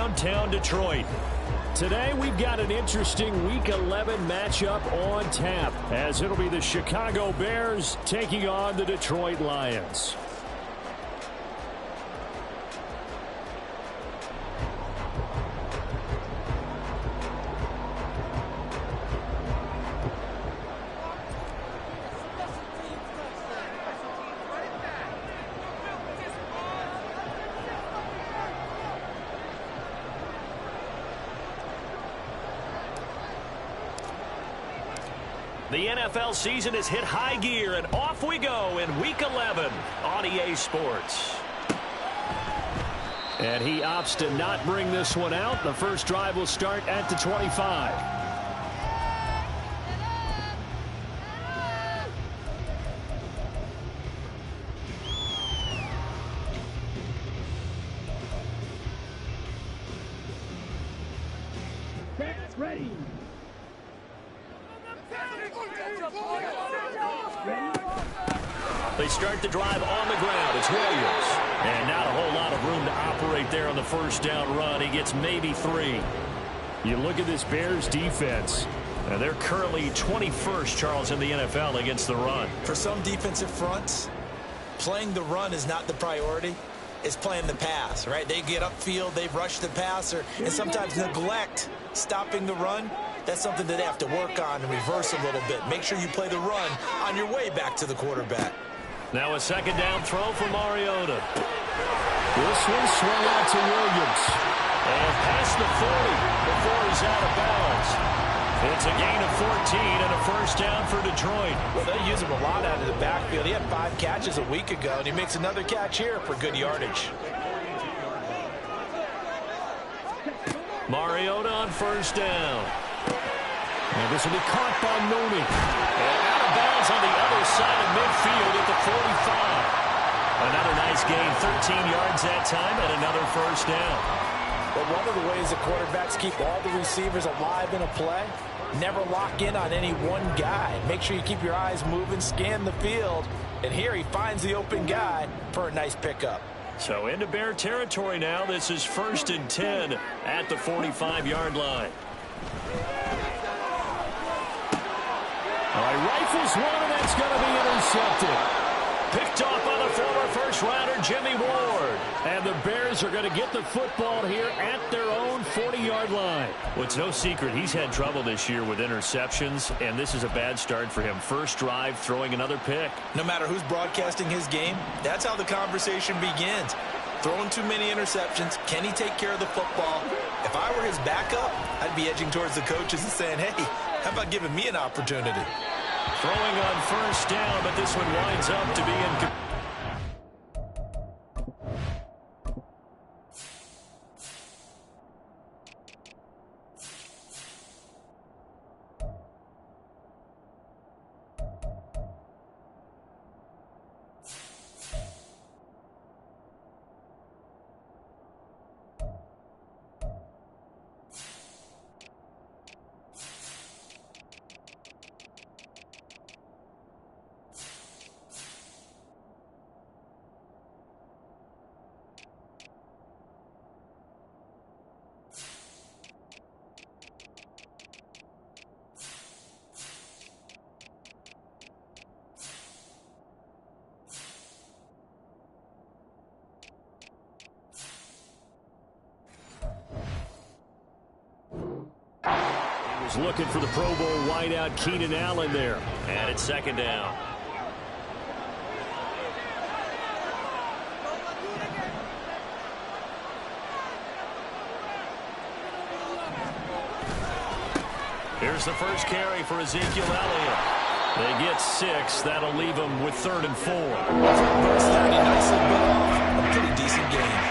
downtown Detroit. Today we've got an interesting Week 11 matchup on tap, as it'll be the Chicago Bears taking on the Detroit Lions. The NFL season has hit high gear, and off we go in Week 11 on EA Sports. And he opts to not bring this one out. The first drive will start at the 25. Ready. They start the drive on the ground. It's Williams. And not a whole lot of room to operate there on the first down run. He gets maybe 3. You look at this Bears defense. Now they're currently 21st, Charles, in the NFL against the run. For some defensive fronts, playing the run is not the priority. It's playing the pass, right? They get upfield, they rush the passer, and sometimes neglect stopping the run. That's something that they have to work on and reverse a little bit. Make sure you play the run on your way back to the quarterback. Now a second down throw for Mariota. This one swung out to Williams. And past the 40 before he's out of bounds. It's a gain of 14 and a first down for Detroit. Well, they use him a lot out of the backfield. He had 5 catches a week ago, and he makes another catch here for good yardage. Mariota on first down. And this will be caught by Mooney. And out of bounds on the other side of midfield at the 45. Another nice gain, 13 yards that time, and another first down. But one of the ways the quarterbacks keep all the receivers alive in a play, never lock in on any one guy. Make sure you keep your eyes moving, scan the field. And here he finds the open guy for a nice pickup. So into Bear territory now. This is 1st and 10 at the 45-yard line. All right, rifles one, and that's going to be intercepted. Picked off by the former first-rounder Jimmy Ward. And the Bears are going to get the football here at their own 40-yard line. Well, it's no secret he's had trouble this year with interceptions, and this is a bad start for him. First drive, throwing another pick. No matter who's broadcasting his game, that's how the conversation begins. Throwing too many interceptions. Can he take care of the football? If I were his backup, I'd be edging towards the coaches and saying, hey, how about giving me an opportunity? Throwing on first down, but this one winds up to be incomplete. Looking for the Pro Bowl wideout Keenan Allen there. And it's second down. Here's the first carry for Ezekiel Elliott. They get 6. That'll leave them with 3rd and 4. First 30, nicely put off. A pretty decent game.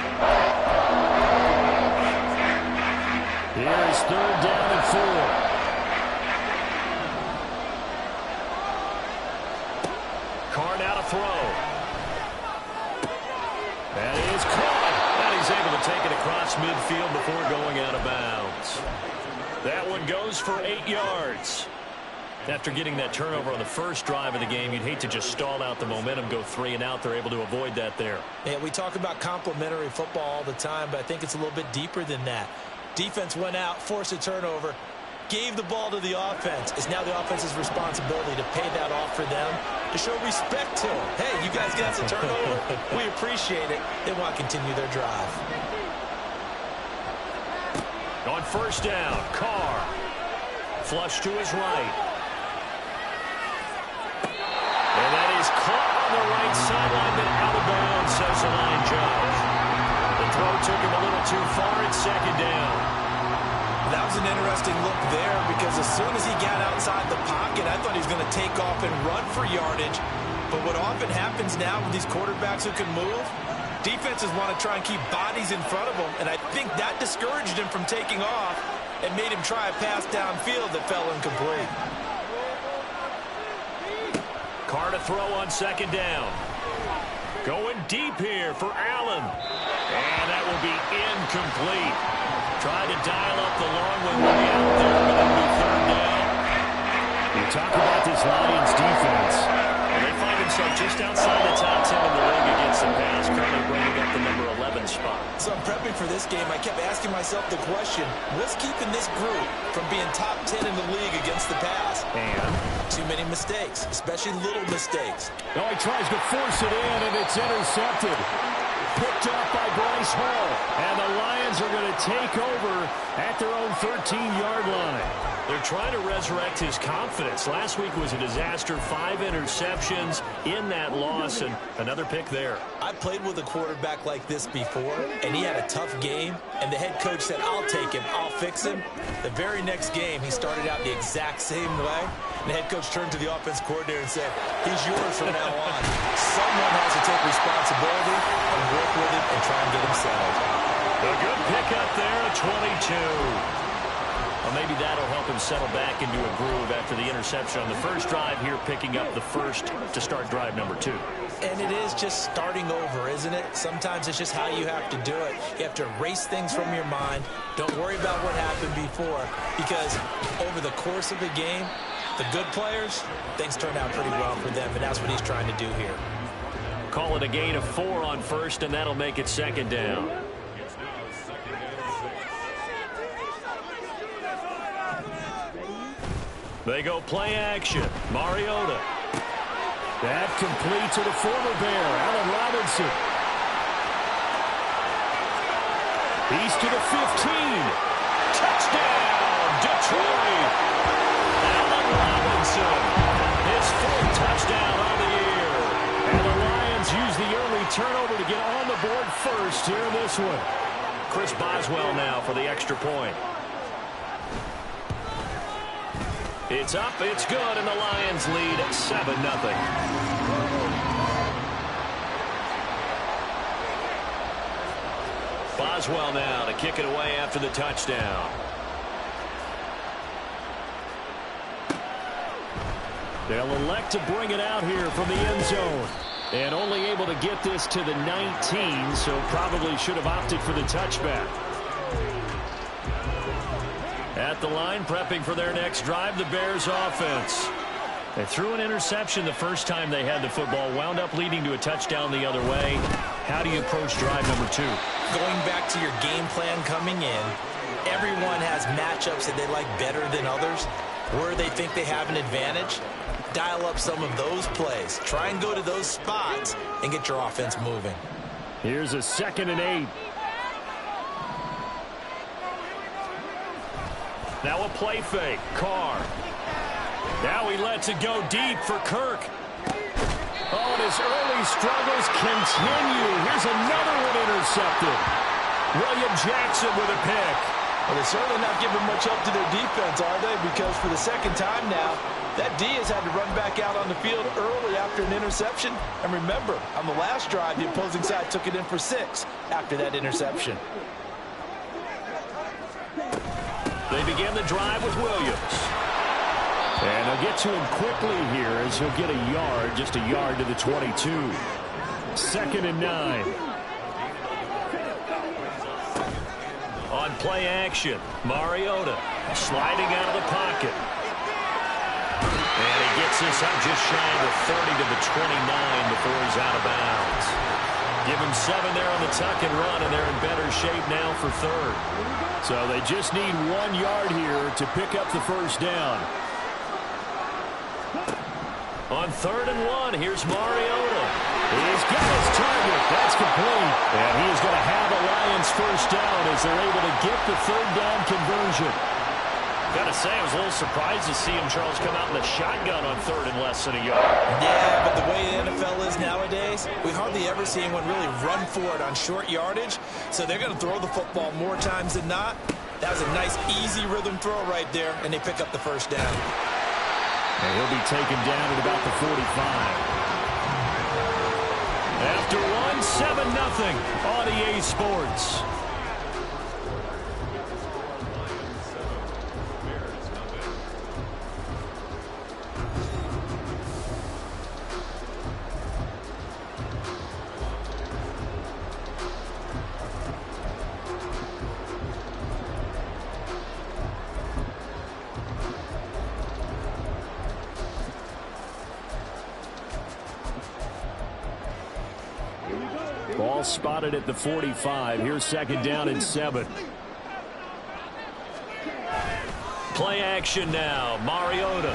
Here's 3rd down and 4. Carr now to throw. That is caught. And he's able to take it across midfield before going out of bounds. That one goes for 8 yards. After getting that turnover on the first drive of the game, you'd hate to just stall out the momentum, go 3 and out. They're able to avoid that there. Yeah, we talk about complementary football all the time, but I think it's a little bit deeper than that. Defense went out, forced a turnover, gave the ball to the offense. It's now the offense's responsibility to pay that off for them, to show respect to them. Hey, you guys got some turnover. We appreciate it. They want to continue their drive. On first down, Carr. Flush to his right. And that is caught on the right sideline, but out of bounds, says the line judge. The throw took him a little too far. It's second down. That was an interesting look there because as soon as he got outside the pocket, I thought he was going to take off and run for yardage. But what often happens now with these quarterbacks who can move, defenses want to try and keep bodies in front of them, and I think that discouraged him from taking off and made him try a pass downfield that fell incomplete. Carr to throw on second down. Going deep here for Allen. And that will be incomplete. Tried to dial up the long one way out there, but it'll be third down. You talk about this Lions defense. And they find themselves just outside the top 10 in the league against the pass, currently bringing up the number 11 spot. So I'm prepping for this game. I kept asking myself the question, what's keeping this group from being top 10 in the league against the pass? And too many mistakes, especially little mistakes. Oh, he tries to force it in, and it's intercepted. Picked up by Bryce Hall. And the Lions are going to take over at their own 13-yard line. They're trying to resurrect his confidence. Last week was a disaster. 5 interceptions in that loss, and another pick there. I played with a quarterback like this before, and he had a tough game, and the head coach said, I'll take him, I'll fix him. The very next game, he started out the exact same way, and the head coach turned to the offense coordinator and said, he's yours from now on. Someone has to take responsibility and work with him and try and get him settled. A good pickup there at 22. Well, maybe that'll help him settle back into a groove after the interception on the first drive here, picking up the first to start drive number 2. And it is just starting over, isn't it? Sometimes it's just how you have to do it. You have to erase things from your mind. Don't worry about what happened before, because over the course of a game, the good players, things turn out pretty well for them, and that's what he's trying to do here. Call it a gain of 4 on first, and that'll make it second down. They go play action. Mariota. That complete to the former Bear, Allen Robinson. He's to the 15. Touchdown, Detroit. Allen Robinson. His 4th touchdown on the year. And the Lions use the early turnover to get on the board first here in this one. Chris Boswell now for the extra point. It's up, it's good, and the Lions lead 7-0. Boswell now to kick it away after the touchdown. They'll elect to bring it out here from the end zone. And only able to get this to the 19, so probably should have opted for the touchback. At the line, prepping for their next drive, the Bears offense. They threw an interception the first time they had the football, wound up leading to a touchdown the other way. How do you approach drive number 2? Going back to your game plan coming in, everyone has matchups that they like better than others, where they think they have an advantage. Dial up some of those plays. Try and go to those spots and get your offense moving. Here's a 2nd and 8. Now a play fake. Carr. Now he lets it go deep for Kirk. Oh, and his early struggles continue. Here's another one intercepted. William Jackson with a pick. Well, they're certainly not giving much up to their defense, are they? Because for the second time now, that D has had to run back out on the field early after an interception. And remember, on the last drive, the opposing side took it in for 6 after that interception. They begin the drive with Williams. And they'll get to him quickly here as he'll get a yard, just a yard to the 22. 2nd and 9. On play action, Mariota sliding out of the pocket. And he gets this up just shy of the 30 to the 29 before he's out of bounds. Give him 7 there on the tuck and run, and they're in better shape now for third. So they just need 1 yard here to pick up the first down. On 3rd and 1, here's Mariota. He's got his target. That's complete. And he's going to have a Lions first down as they're able to get the 3rd down conversion. Got to say, I was a little surprised to see him, Charles, come out in the shotgun on 3rd and less than a yard. Yeah, but the way the NFL is nowadays, we hardly ever see anyone really run for it on short yardage. So they're going to throw the football more times than not. That was a nice, easy rhythm throw right there, and they pick up the first down. And he'll be taken down at about the 45. After one, 7-0 on EA Sports. Ball spotted at the 45. Here's 2nd down and 7. Play action now. Mariota.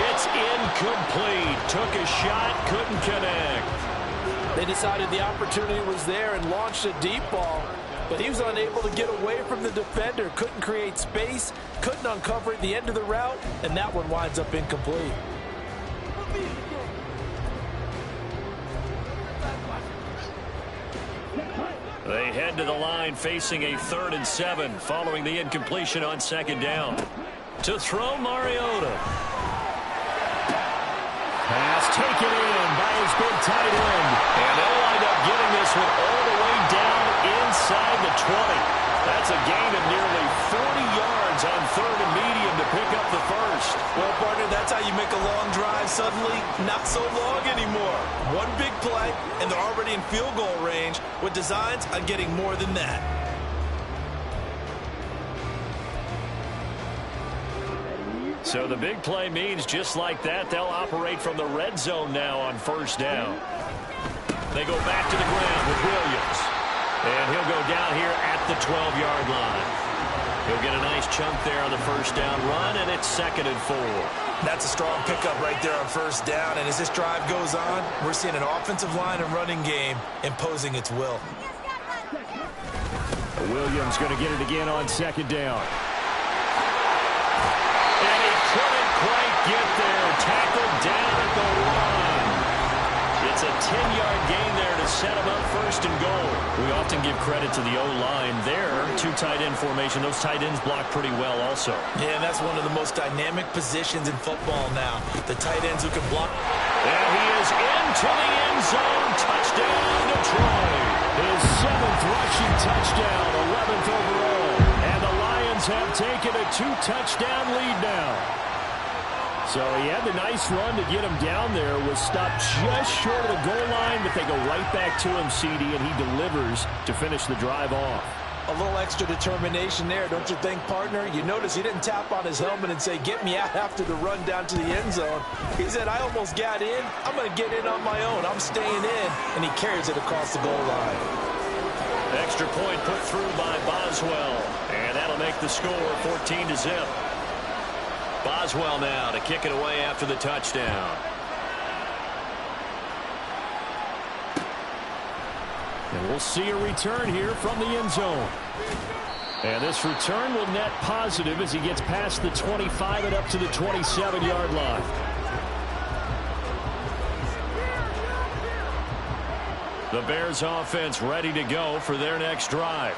It's incomplete. Took a shot, couldn't connect. They decided the opportunity was there and launched a deep ball, but he was unable to get away from the defender. Couldn't create space, couldn't uncover at the end of the route, and that one winds up incomplete. They head to the line facing a 3rd and 7 following the incompletion on 2nd down. To throw, Mariota. Pass taken in by his big tight end. And they'll wind up getting this one all the way down inside the 20. That's a gain of nearly 40 yards on 3rd and medium to pick up the first. Well, partner, that's how you make a long drive suddenly not so long anymore. One big play, and they're already in field goal range with designs on getting more than that. So the big play means just like that, they'll operate from the red zone now on 1st down. They go back to the ground with Williams. And he'll go down here at the 12-yard line. He'll get a nice chunk there on the 1st down run, and it's 2nd and 4. That's a strong pickup right there on 1st down. And as this drive goes on, we're seeing an offensive line and running game imposing its will. Williams going to get it again on 2nd down. And he couldn't quite get there. Tackled down at the 1. It's a 10-yard gain there to set him up 1st and goal. We often give credit to the O-line there. 2 tight end formation. Those tight ends block pretty well also. Yeah, and that's one of the most dynamic positions in football now. The tight ends who can block. And he is into the end zone. Touchdown, Detroit. His 7th rushing touchdown, 11th overall. And the Lions have taken a 2-touchdown lead now. So he had the nice run to get him down there, was stopped just short of the goal line, but they go right back to him, CD, and he delivers to finish the drive off. A little extra determination there, don't you think, partner? You notice he didn't tap on his helmet and say, get me out after the run down to the end zone. He said, I almost got in. I'm going to get in on my own. I'm staying in. And he carries it across the goal line. Extra point put through by Boswell. And that'll make the score 14-0. Boswell now to kick it away after the touchdown. And we'll see a return here from the end zone. And this return will net positive as he gets past the 25 and up to the 27-yard line. The Bears offense ready to go for their next drive.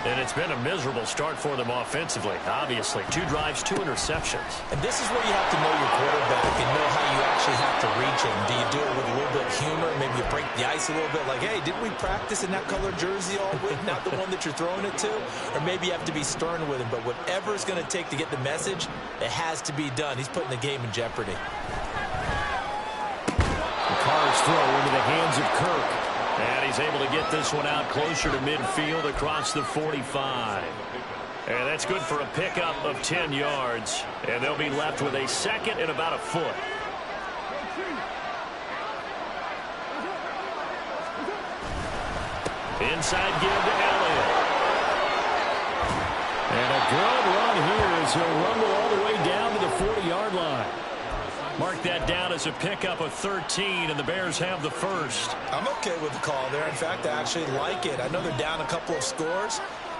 And it's been a miserable start for them offensively, obviously. 2 drives, 2 interceptions. And this is where you have to know your quarterback and know how you actually have to reach him. Do you do it with a little bit of humor? Maybe you break the ice a little bit like, hey, didn't we practice in that color jersey all week? Not the one that you're throwing it to? Or maybe you have to be stern with him. But whatever it's going to take to get the message, it has to be done. He's putting the game in jeopardy. Carr's throw into the hands of Kirk. And he's able to get this one out closer to midfield across the 45. And that's good for a pickup of 10 yards. And they'll be left with a second and about a foot. Inside give to Elliott. And a good run here as he'll rumble all the way down to the 40-yard line. Mark that down as a pickup of 13, and the Bears have the first. I'm okay with the call there. In fact, I actually like it. I know they're down a couple of scores,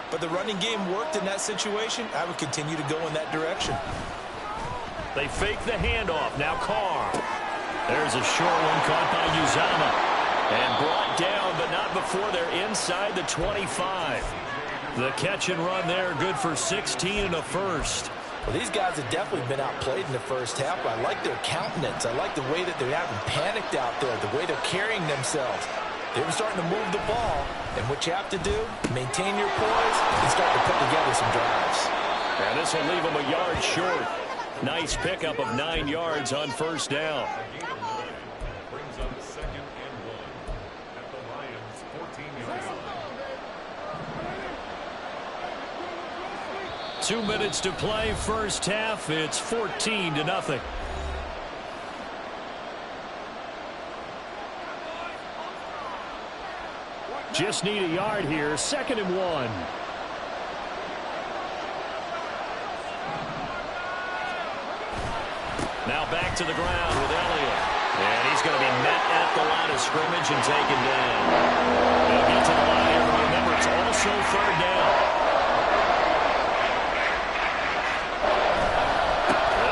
but the running game worked in that situation. I would continue to go in that direction. They fake the handoff. Now Carr. There's a short one caught by Uzama. And brought down, but not before they're inside the 25. The catch and run there, good for 16 and a first. Well, these guys have definitely been outplayed in the first half. I like their countenance. I like the way that they haven't panicked out there, the way they're carrying themselves. They were starting to move the ball, and what you have to do, maintain your poise and start to put together some drives. And this will leave them a yard short. Nice pickup of 9 yards on first down. 2 minutes to play, first half. It's 14-0. Just need a yard here, 2nd and 1. Now back to the ground with Elliott. And he's going to be met at the line of scrimmage and taken down. They'll get to the line here. Remember, it's also 3rd down.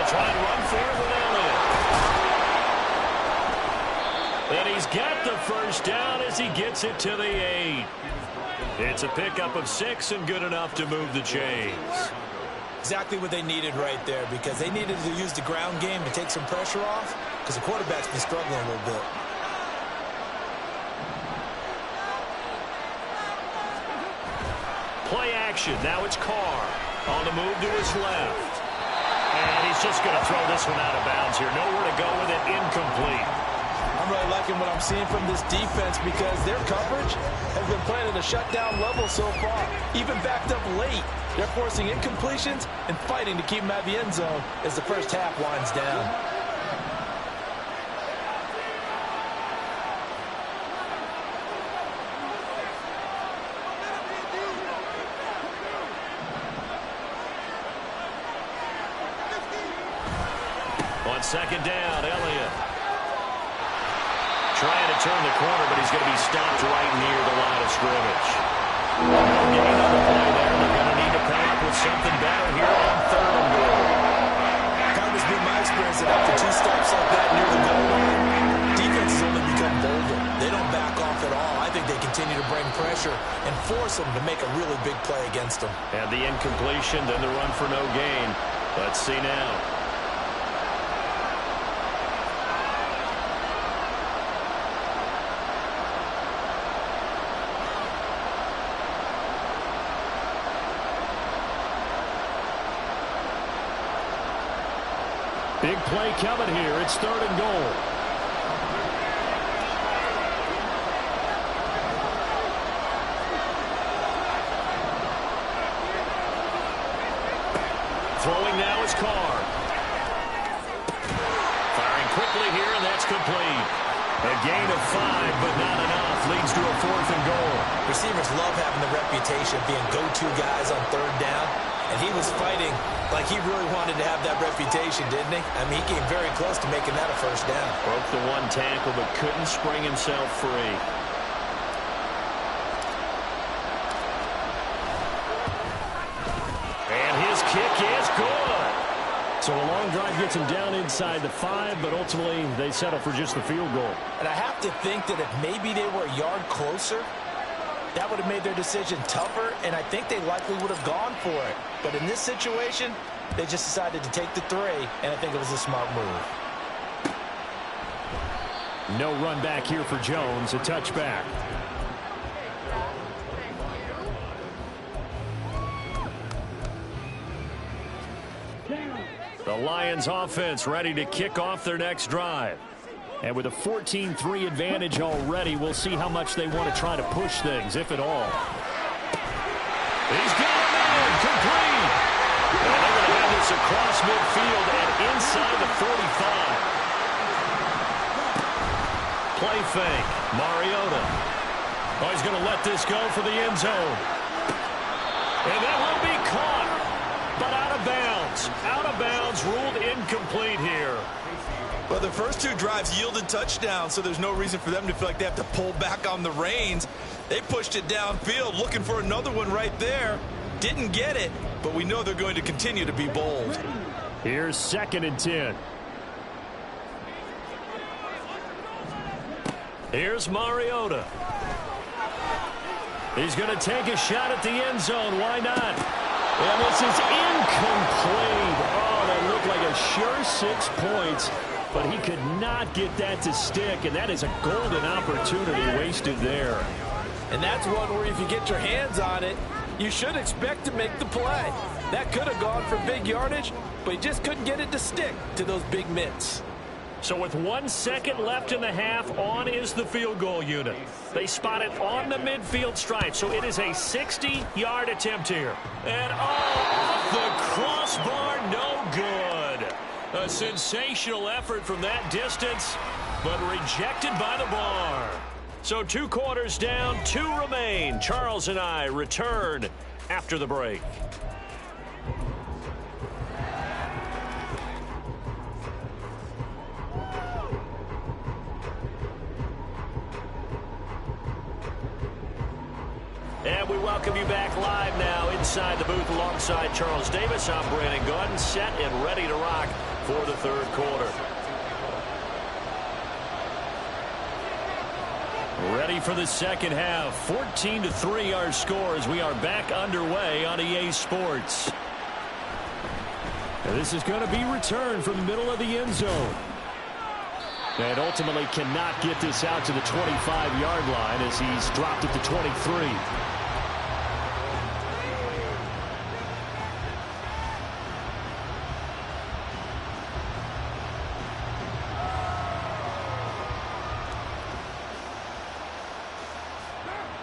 Try and run for it with Elliott. And he's got the first down as he gets it to the 8. It's a pickup of 6 and good enough to move the chains. Exactly what they needed right there, because they needed to use the ground game to take some pressure off, because the quarterback's been struggling a little bit. Play action. Now it's Carr on the move to his left. And he's just going to throw this one out of bounds here. Nowhere to go with it. Incomplete. I'm really liking what I'm seeing from this defense, because their coverage has been playing at a shutdown level so far. Even backed up late. They're forcing incompletions and fighting to keep them out of the end zone as the first half winds down. On 2nd down, Elliott. Trying to turn the corner, but he's going to be stopped right near the line of scrimmage. No gain on the play there. They're going to need to come up with something better here on 3rd and goal. Kind of been my experience that after 2 stops like that near the goal line, defenses only become bolder. They don't back off at all. I think they continue to bring pressure and force them to make a really big play against them. And the incompletion, then the run for no gain. Let's see now. Big play coming here. It's 3rd and goal. Throwing now is Carr. Firing quickly here, and that's complete. A gain of 5, but not enough. Leads to a 4th and goal. Receivers love having the reputation of being go-to guys on 3rd down. And he was fighting like he really wanted to have that reputation, didn't he? I mean, he came very close to making that a first down. Broke the 1 tackle, but couldn't spring himself free. And his kick is good. So a long drive gets him down inside the 5, but ultimately they settle for just the field goal. And I have to think that if maybe they were a yard closer, that would have made their decision tougher, and I think they likely would have gone for it. But in this situation, they just decided to take the 3, and I think it was a smart move. No run back here for Jones, a touchback. The Lions offense ready to kick off their next drive. And with a 14-3 advantage already, we'll see how much they want to try to push things, if at all. He's got him in, complete. across midfield and inside the 45. Play fake. Mariota. Oh, he's going to let this go for the end zone. And that will be caught, but out of bounds. Out of bounds, ruled incomplete here. Well, the first two drives yielded touchdowns, so there's no reason for them to feel like they have to pull back on the reins. They pushed it downfield, looking for another one right there. Didn't get it, but we know they're going to continue to be bold. Here's 2nd and 10. Here's Mariota. He's going to take a shot at the end zone. Why not? And this is incomplete. Oh, that looked like a sure 6 points, but he could not get that to stick, and that is a golden opportunity wasted there. And that's one where if you get your hands on it, you should expect to make the play. That could have gone for big yardage, but he just couldn't get it to stick to those big mitts. So with 1 second left in the half, on is the field goal unit. They spot it on the midfield stripe, so it is a 60-yard attempt here. And off the crossbar, no good. A sensational effort from that distance, but rejected by the bar. So 2 quarters down, 2 remain. Charles and I return after the break. And we welcome you back live now inside the booth alongside Charles Davis. I'm Brandon Gaudin, set and ready to rock for the 3rd quarter. Ready for the 2nd half. 14-3 our score as we are back underway on EA Sports. And this is going to be returned from the middle of the end zone. And ultimately cannot get this out to the 25-yard line as he's dropped it to 23.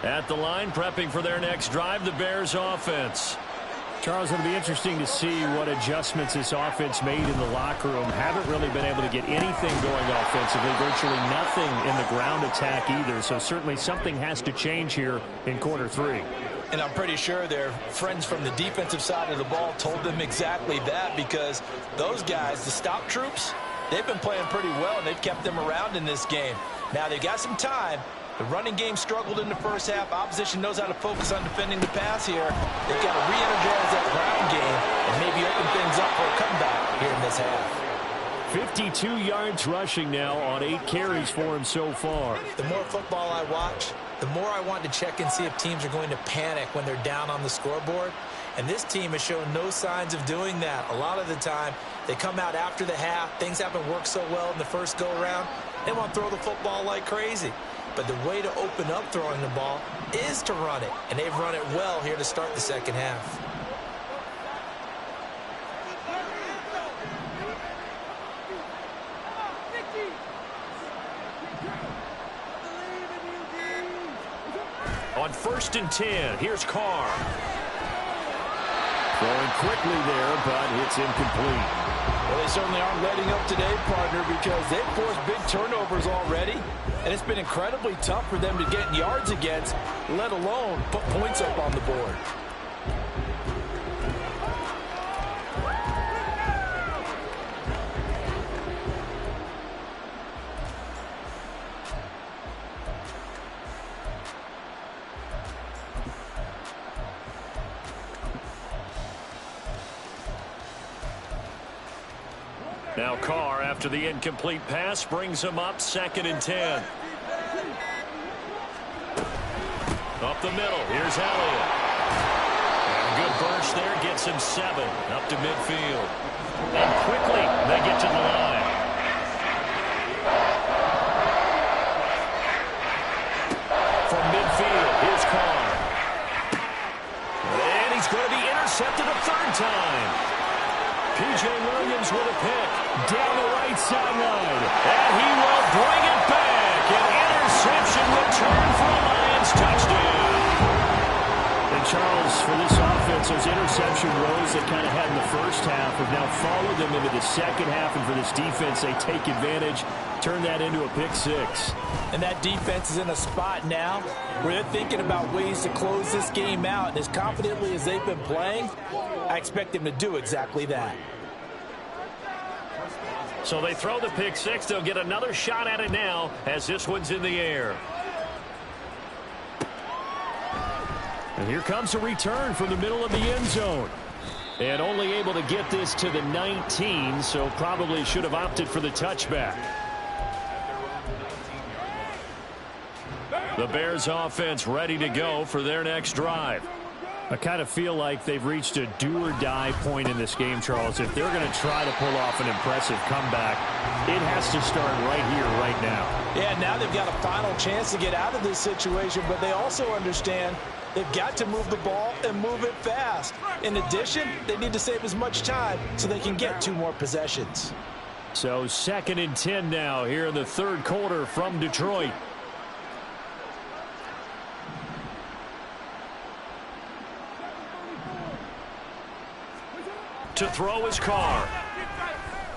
At the line, prepping for their next drive, the Bears offense. Charles, it'll be interesting to see what adjustments this offense made in the locker room. Haven't really been able to get anything going offensively, virtually nothing in the ground attack either. So certainly something has to change here in quarter 3. And I'm pretty sure their friends from the defensive side of the ball told them exactly that, because those guys, the stop troops, they've been playing pretty well, and they've kept them around in this game. Now they've got some time. The running game struggled in the first half. Opposition knows how to focus on defending the pass here. They've got to re-energize that ground game and maybe open things up for a comeback here in this half. 52 yards rushing now on 8 carries for him so far. The more football I watch, the more I want to check and see if teams are going to panic when they're down on the scoreboard. And this team has shown no signs of doing that. A lot of the time, they come out after the half. Things haven't worked so well in the first go-around. They want to throw the football like crazy. But the way to open up throwing the ball is to run it. And they've run it well here to start the 2nd half. On 1st and 10, here's Carr. Throwing quickly there, but it's incomplete. Well, they certainly aren't letting up today, partner, because they've forced big turnovers already. And it's been incredibly tough for them to get yards against, let alone put points up on the board. Now Carr, after the incomplete pass, brings him up 2nd and 10. Up the middle, here's Elliott. And a good burst there, gets him 7 up to midfield. And quickly, they get to the line. From midfield, here's Carr. And he's going to be intercepted a 3rd time. P.J. Williams with a pick down the right sideline. And he will bring it back. An interception return for a Lions touchdown. And Charles, for this offense, those interception woes they kind of had in the first half have now followed them into the second half, and for this defense, they take advantage, turn that into a pick six. And that defense is in a spot now where they're thinking about ways to close this game out, and as confidently as they've been playing, I expect them to do exactly that. So they throw the pick six. They'll get another shot at it now as this one's in the air. And here comes a return from the middle of the end zone. And only able to get this to the 19, so probably should have opted for the touchback. The Bears offense ready to go for their next drive. I kind of feel like they've reached a do-or-die point in this game, Charles. If they're going to try to pull off an impressive comeback, it has to start right here, right now. Yeah, now they've got a final chance to get out of this situation, but they also understand they've got to move the ball and move it fast. In addition, they need to save as much time so they can get 2 more possessions. So 2nd and 10 now here in the third quarter from Detroit. To throw his Carr.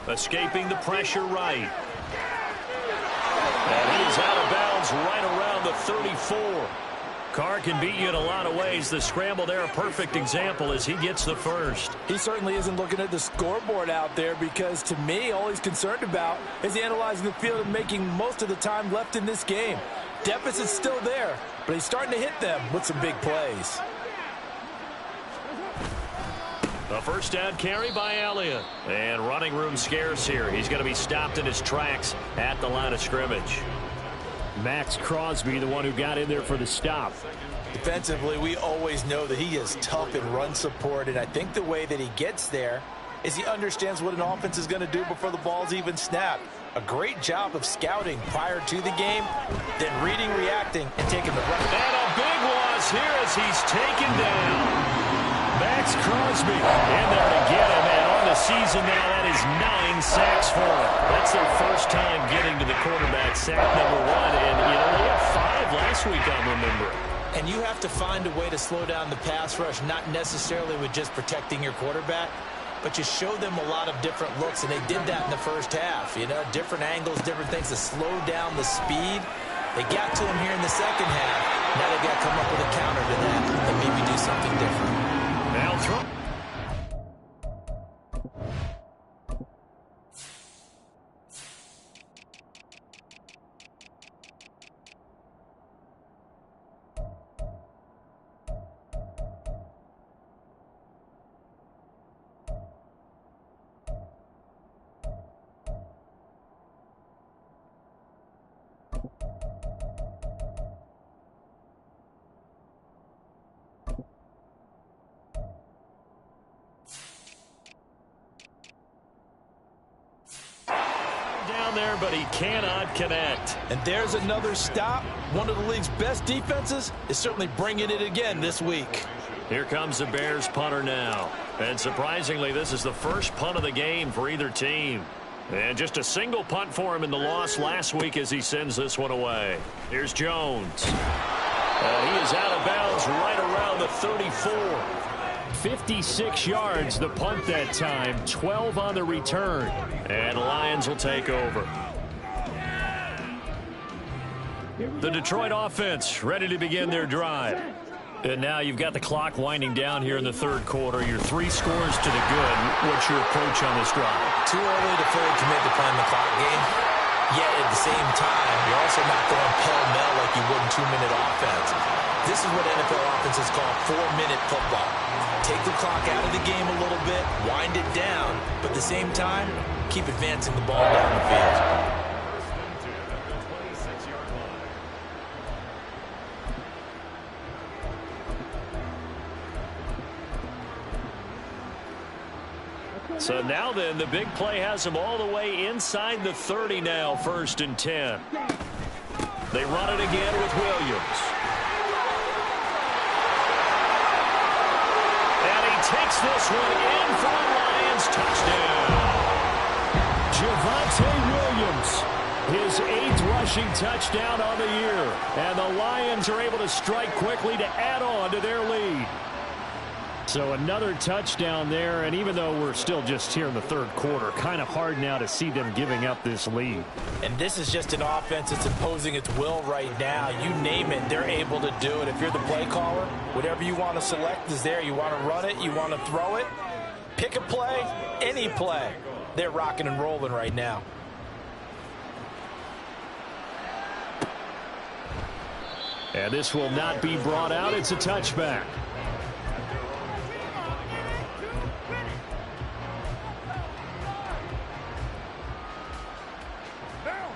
Escaping the pressure right. And he is out of bounds right around the 34. Carr can beat you in a lot of ways. The scramble there, a perfect example as he gets the first. He certainly isn't looking at the scoreboard out there because, to me, all he's concerned about is analyzing the field and making most of the time left in this game. Deficit's still there, but he's starting to hit them with some big plays. A first down carry by Elliott. And running room scarce here. He's going to be stopped in his tracks at the line of scrimmage. Max Crosby, the one who got in there for the stop. Defensively, we always know that he is tough in run support, and I think the way that he gets there is he understands what an offense is going to do before the ball's even snapped. A great job of scouting prior to the game, then reading, reacting, and taking the run. And a big loss here as he's taken down. Max Crosby in there to get him, and on the season now, that is 9 sacks for him. That's their first time getting to the quarterback, sack number 1, and they had 5 last week, I'm remembering. And you have to find a way to slow down the pass rush, not necessarily with just protecting your quarterback, but you show them a lot of different looks, and they did that in the first half. Different angles, different things to slow down the speed. They got to him here in the second half. Now they've got to come up with a counter to that and maybe do something different. Now throw. There, but he cannot connect. And there's another stop. One of the league's best defenses is certainly bringing it again this week. Here comes the Bears punter now. And surprisingly, this is the first punt of the game for either team. And just a single punt for him in the loss last week as he sends this one away. Here's Jones. He is out of bounds right around the 34. 56 yards the punt that time, 12 on the return. And the Lions will take over. The Detroit offense ready to begin their drive. And now you've got the clock winding down here in the third quarter. You're 3 scores to the good. What's your approach on this drive? Too early to fully commit to playing the clock game. Yet at the same time, you're also not going pell-mell like you would in 2-minute offense. This is what NFL offenses call 4-minute football. Take the clock out of the game a little bit, wind it down, but at the same time, keep advancing the ball down the field. So now then, the big play has them all the way inside the 30 now, 1st and 10. They run it again with Williams. And he takes this one in for the Lions. Touchdown. Javonte Williams, his 8th rushing touchdown on the year. And the Lions are able to strike quickly to add on to their lead. So another touchdown there, and even though we're still just here in the third quarter, kind of hard now to see them giving up this lead. And this is just an offense that's imposing its will right now. You name it, they're able to do it. If you're the play caller, whatever you want to select is there. You want to run it, you want to throw it, pick a play, any play. They're rocking and rolling right now. And this will not be brought out. It's a touchback.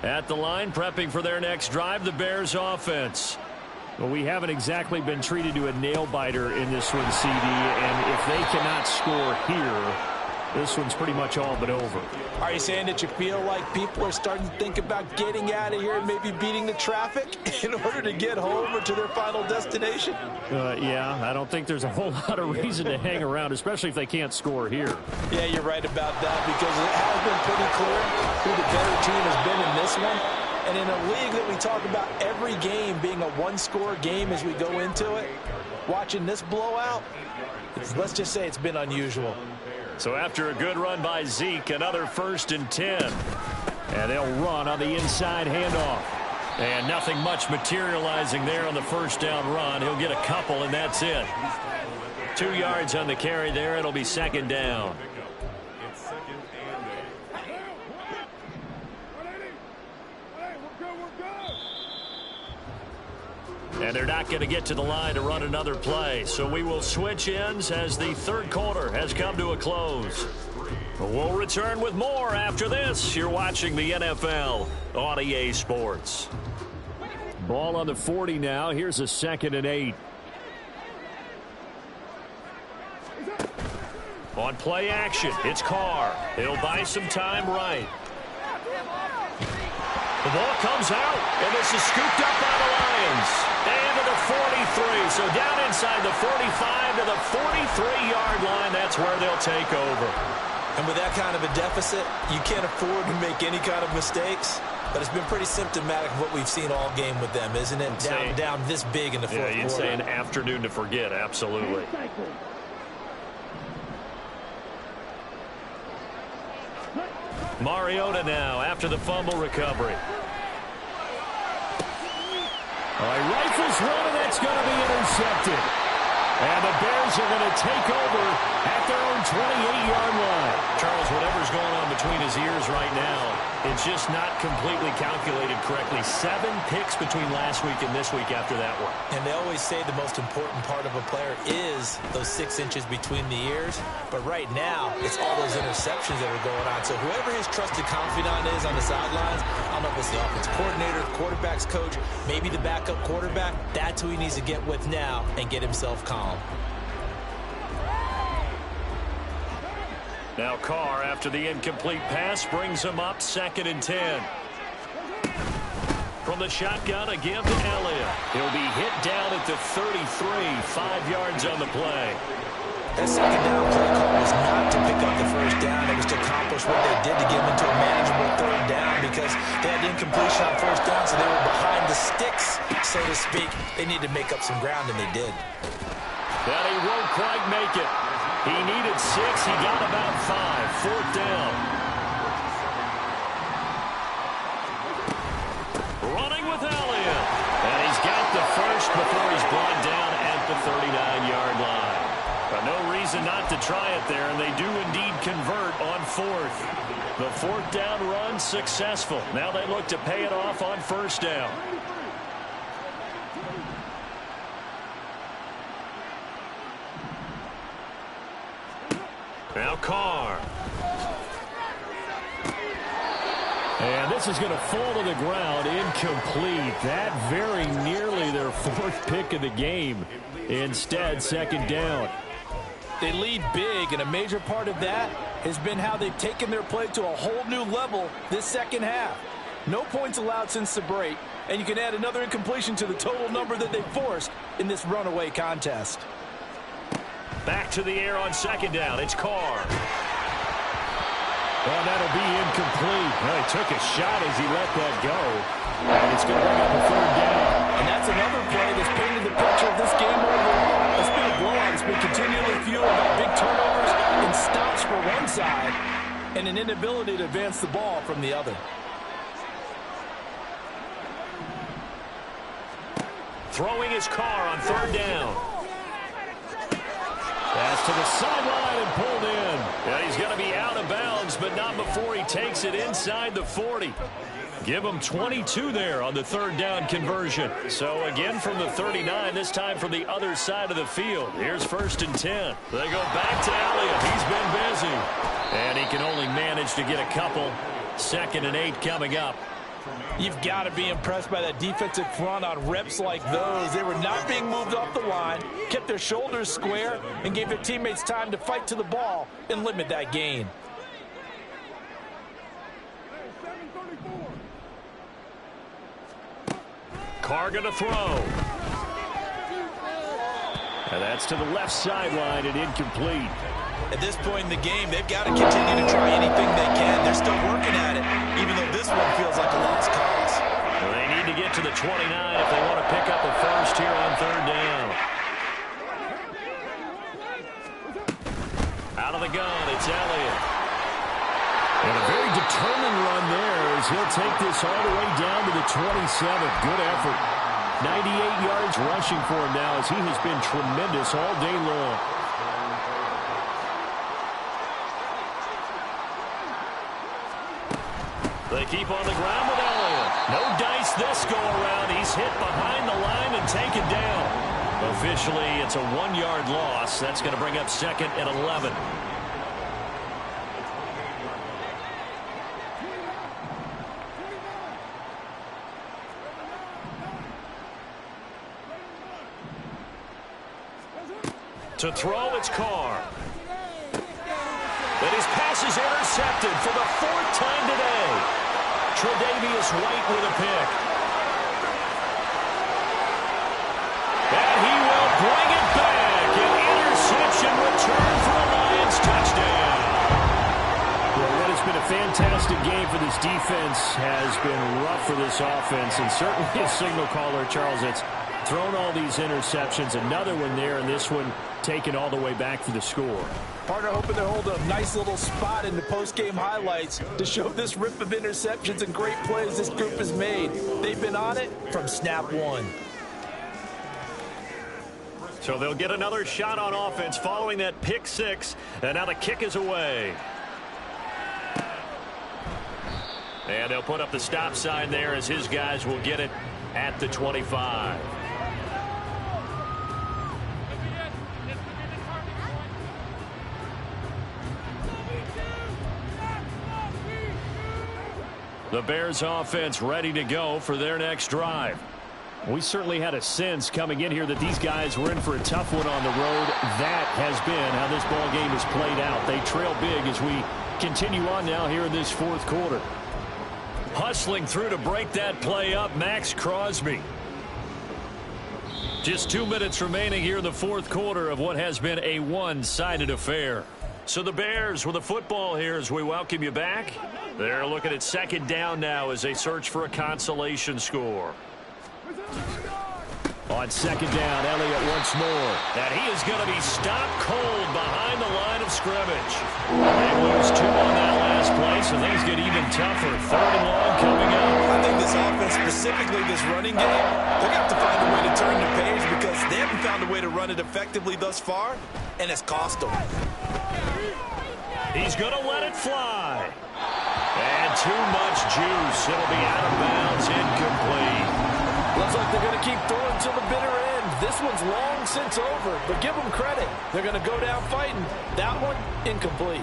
At the line, prepping for their next drive, the Bears offense. Well, we haven't exactly been treated to a nail-biter in this one, CD, and if they cannot score here, this one's pretty much all but over. Are you saying that you feel like people are starting to think about getting out of here and maybe beating the traffic in order to get home or to their final destination? Yeah, I don't think there's a whole lot of reason to hang around, especially if they can't score here. Yeah, you're right about that, because it has been pretty clear who the better team has been in this one. And in a league that we talk about every game being a one-score game as we go into it, watching this blowout, let's just say it's been unusual. So after a good run by Zeke, another 1st and 10. And they'll run on the inside handoff. And nothing much materializing there on the first down run. He'll get a couple, and that's it. 2 yards on the carry there. It'll be 2nd down. And they're not going to get to the line to run another play. So we will switch ends as the third quarter has come to a close. We'll return with more after this. You're watching the NFL on EA Sports. Ball on the 40 now. Here's a 2nd and 8. On play action, it's Carr. He'll buy some time right. The ball comes out, and this is scooped up by the Lions. And to the 43, so down inside the 45 to the 43-yard line. That's where they'll take over. And with that kind of a deficit, you can't afford to make any kind of mistakes. But it's been pretty symptomatic of what we've seen all game with them, isn't it? Down this big in the fourth quarter. Yeah, you'd say an afternoon to forget, absolutely. Mariota now after the fumble recovery. All right, rifles one, and that's going to be intercepted. And the Bears are going to take over at their own 28-yard line. Charles, whatever's going on between his ears right now, it's just not completely calculated correctly. 7 picks between last week and this week after that one. And they always say the most important part of a player is those 6 inches between the ears. But right now, it's all those interceptions that are going on. So whoever his trusted confidant is on the sidelines, I don't know if it's the offense coordinator, the quarterback's coach, maybe the backup quarterback, that's who he needs to get with now and get himself calm. Now Carr, after the incomplete pass, brings him up 2nd and 10. From the shotgun, a give to Elliott. He'll be hit down at the 33, 5 yards on the play. That second down play call was not to pick up the first down. It was to accomplish what they did to get them into a manageable 3rd down, because they had incompletion on 1st down, so they were behind the sticks, so to speak. They needed to make up some ground, and they did. But he won't quite make it. He needed 6. He got about 5. 4th down. Running with Elliott. And he's got the first before he's brought down at the 39-yard line. But no reason not to try it there, and they do indeed convert on 4th. The 4th down run successful. Now they look to pay it off on 1st down. Now Carr. And this is going to fall to the ground, incomplete. That very nearly their 4th pick of the game. Instead, 2nd down. They lead big, and a major part of that has been how they've taken their play to a whole new level this second half. No points allowed since the break, and you can add another incompletion to the total number that they forced in this runaway contest. Back to the air on 2nd down. It's Carr. Oh, that'll be incomplete. Well, he took a shot as he let that go. And it's going to bring up a third down. And that's another play that's painted the picture of this game overall. It's been a blowout. It's been continually fueled by big turnovers and stops for one side and an inability to advance the ball from the other. Throwing his car on third down. Pass to the sideline and pulled in. Yeah, he's going to be out of bounds, but not before he takes it inside the 40. Give him 22 there on the third down conversion. So again from the 39, this time from the other side of the field. Here's 1st and 10. They go back to Elliott. He's been busy. And he can only manage to get a couple. 2nd and 8 coming up. You've got to be impressed by that defensive front on reps like those. They were not being moved off the line, kept their shoulders square, and gave their teammates time to fight to the ball and limit that gain. Carr going to throw. And that's to the left sideline and incomplete. At this point in the game, they've got to continue to try anything they can. They're still working at it, even though this one feels like a lost cause. Well, they need to get to the 29 if they want to pick up a first here on third down. Out of the gun, it's Elliott. And a very determined run there as he'll take this all the way down to the 27. Good effort. 98 yards rushing for him now as he has been tremendous all day long. They keep on the ground with Elliott. No dice this go around. He's hit behind the line and taken down. Officially, it's a 1-yard loss. That's going to bring up 2nd and 11. To throw, it's Carr. And his pass is intercepted for the 4th time today. Tre'Davious White with a pick. And he will bring it back. An interception return for a Lions touchdown. Well, what has been a fantastic game for this defense has been rough for this offense. And certainly a signal caller, Charles, that's thrown all these interceptions. Another one there, and this one taken all the way back for the score. Partner hoping to hold a nice little spot in the post-game highlights to show this rip of interceptions and great plays this group has made. They've been on it from snap one. So they'll get another shot on offense following that pick 6, and now the kick is away. And they'll put up the stop sign there as his guys will get it at the 25. The Bears offense ready to go for their next drive. We certainly had a sense coming in here that these guys were in for a tough one on the road. That has been how this ball game has played out. They trail big as we continue on now here in this 4th quarter. Hustling through to break that play up, Max Crosby. Just 2 minutes remaining here in the 4th quarter of what has been a one-sided affair. So the Bears with the football here as we welcome you back. They're looking at 2nd down now as they search for a consolation score. On 2nd down, Elliott once more. And he is going to be stopped cold behind the line of scrimmage. They lose 2 on that last play, so things get even tougher. 3rd and long coming up. I think this offense, specifically this running game, they're going to have to find a way to turn the page because they haven't found a way to run it effectively thus far, and it's cost them. He's going to let it fly. And too much juice. It'll be out of bounds, incomplete. Looks like they're going to keep throwing till the bitter end. This one's long since over, but give them credit. They're going to go down fighting. That one, incomplete.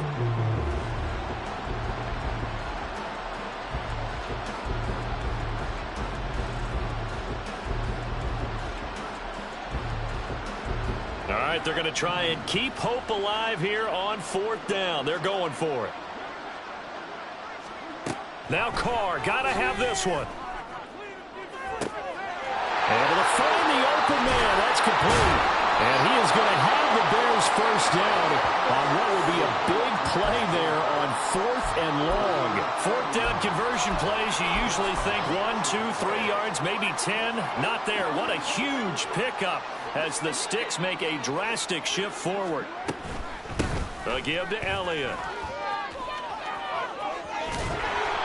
All right, they're going to try and keep hope alive here on 4th down. They're going for it. Now Carr, got to have this one. Able to find the open man. That's complete. And he is going to have the Bears first down on what will be a big play there on 4th and long. 4th down conversion plays, you usually think 1, 2, 3 yards, maybe 10. Not there. What a huge pickup as the Sticks make a drastic shift forward. A give to Elliott.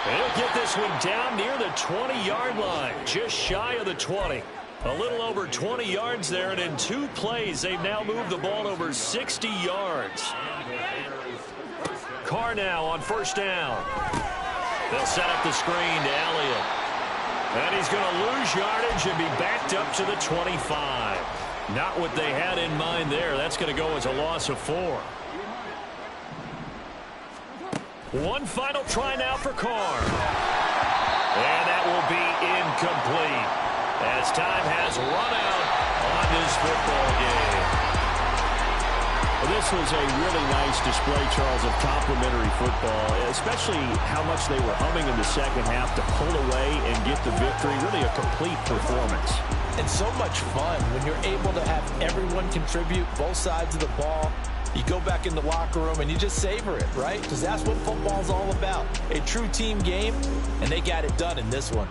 He'll get this one down near the 20-yard line, just shy of the 20. A little over 20 yards there, and in 2 plays, they've now moved the ball over 60 yards. Carr now on 1st down. They'll set up the screen to Elliott. And he's going to lose yardage and be backed up to the 25. Not what they had in mind there. That's going to go as a loss of 4. One final try now for Carr. And that will be incomplete as time has run out on this football game. Well, this was a really nice display, Charles, of complimentary football, especially how much they were humming in the second half to pull away and get the victory. Really a complete performance. And so much fun when you're able to have everyone contribute, both sides of the ball. You go back in the locker room and you just savor it, right? Because that's what football's all about. A true team game, and they got it done in this one.